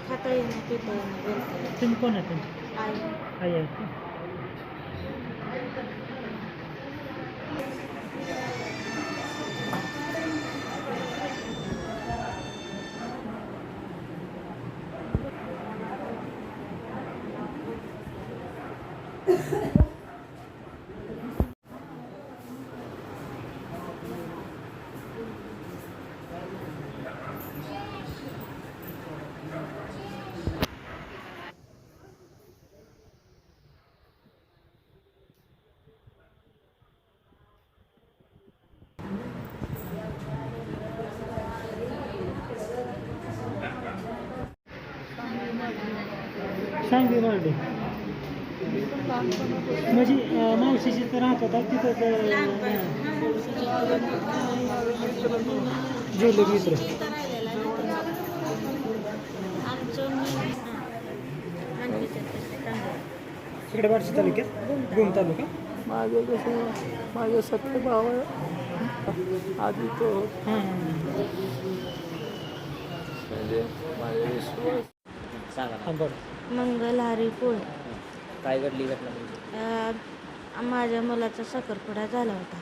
खाता येणं पिता येणं बोलता येणं. तुम्ही कोण आहे तुमची आई आई आहे का? सांगली बर्डे म्हणजे मावशीची तर राहत होता तिथं ज्वेलरी इथं इकडे बार्शी तालुक्यात गुम तालुका. माझं कसं माझं सख्खे भाव आहे आधी तो हां म्हणजे माझे विश्वास हां बरं. मंगलहारी पोळ. काय घडली घटना तुमची? माझ्या मुलाचा साखरपुडा झाला होता.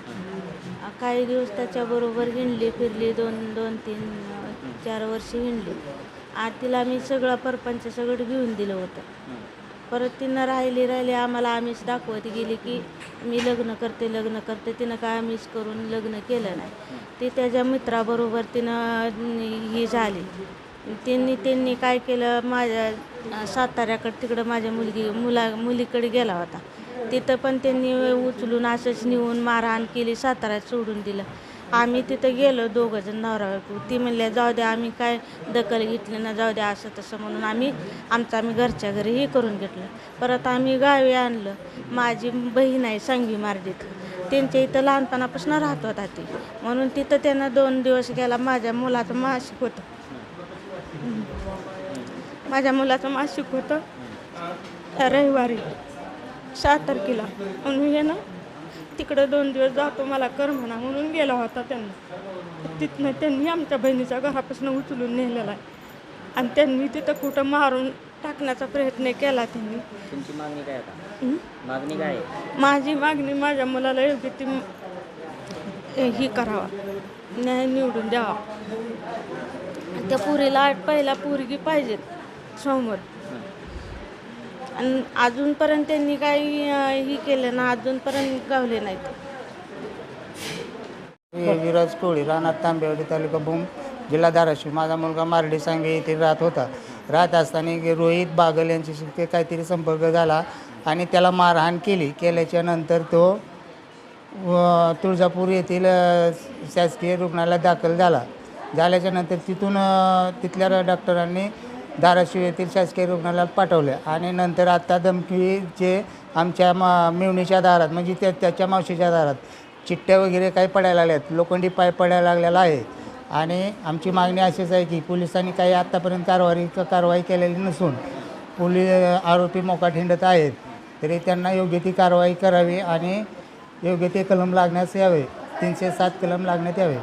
काही दिवस त्याच्याबरोबर हिंडली फिरली 2-3-4 वर्ष हिंडली. तिला मी सगळं परपंच सगळं घेऊन दिलं होतं. परत तिनं राहिली आम्हाला आम्हीच दाखवत गेली की मी लग्न करते तिनं काय आम्हीच करून लग्न केलं नाही. ती त्याच्या मित्राबरोबर तिनं ही झाली. त्यांनी काय केलं, माझ्या साताऱ्याकडं तिकडं माझ्या मुलीकडे गेला होता. तिथं पण त्यांनी उचलून असंच नेऊन मारहाण केली, साताऱ्यात सोडून दिलं. आम्ही तिथं गेलो दोघंजण नवरा बायको. ती म्हणल्या जाऊ द्या, आम्ही काय दखल घेतली ना, जाऊ द्या असं तसं म्हणून आम्ही घरच्या घरी हे करून घेतलं. परत आम्ही गावी आणलं. माझी बहीण आहे सांगवी मार्डीत, त्यांच्या इथं लहानपणापासून राहत होता ती, म्हणून तिथं त्यानं 2 दिवस गेला. माझ्या मुलाचं मासिक होतं रविवारी 6 तारखेला. म्हणून हे ना तिकडं 2 दिवस जातो मला कर म्हणा म्हणून गेला होता त्यांना. तिथनं त्यांनी आमच्या बहिणीच्या घरापासून उचलून नेलेला आहे आणि त्यांनी तिथं कुठं मारून टाकण्याचा प्रयत्न केला त्यांनी. तुमची मागणी काय आता? मागणी काय आहे? माझी मागणी माझ्या मुलाला योग्य ती ही करावा, न्याय निवडून द्यावा. त्या पुरीला पहिला पोरगी पाहिजेत समोर. आणि अजूनपर्यंत त्यांनी काही ही केलं ना, अजूनपर्यंत गावले नाहीत. विराज कोळी, राहणार तांबेवाडी, तालुका भूम, जिल्हा धाराशिव. माझा मुलगा मार्डी सांगे येथे राहत होता. राहत असताना रोहित बागल यांच्याशी काहीतरी संपर्क झाला आणि त्याला मारहाण केल्याच्या नंतर तो तुळजापूर येथील शासकीय रुग्णालयात दाखल झाल्याच्या नंतर तिथल्या डॉक्टरांनी धाराशिव येथील शासकीय रुग्णालयात पाठवले आणि नंतर आत्ता धमकीचे आमच्या मेवणीच्या दारात म्हणजे त्याच्या मावशीच्या दारात चिठ्ठ्या वगैरे काही पडायला लागल्यात, लोखंडी पाय पडायला लागलेला आहे. आणि आमची मागणी अशीच आहे की पोलिसांनी काही आत्तापर्यंत कारवाई केलेली नसून आरोपी मोकाट हिंडत आहेत, तरी त्यांना योग्य ती कारवाई करावी आणि योग्य ते कलम लागण्यास यावे, 307 कलम लागण्यात यावे.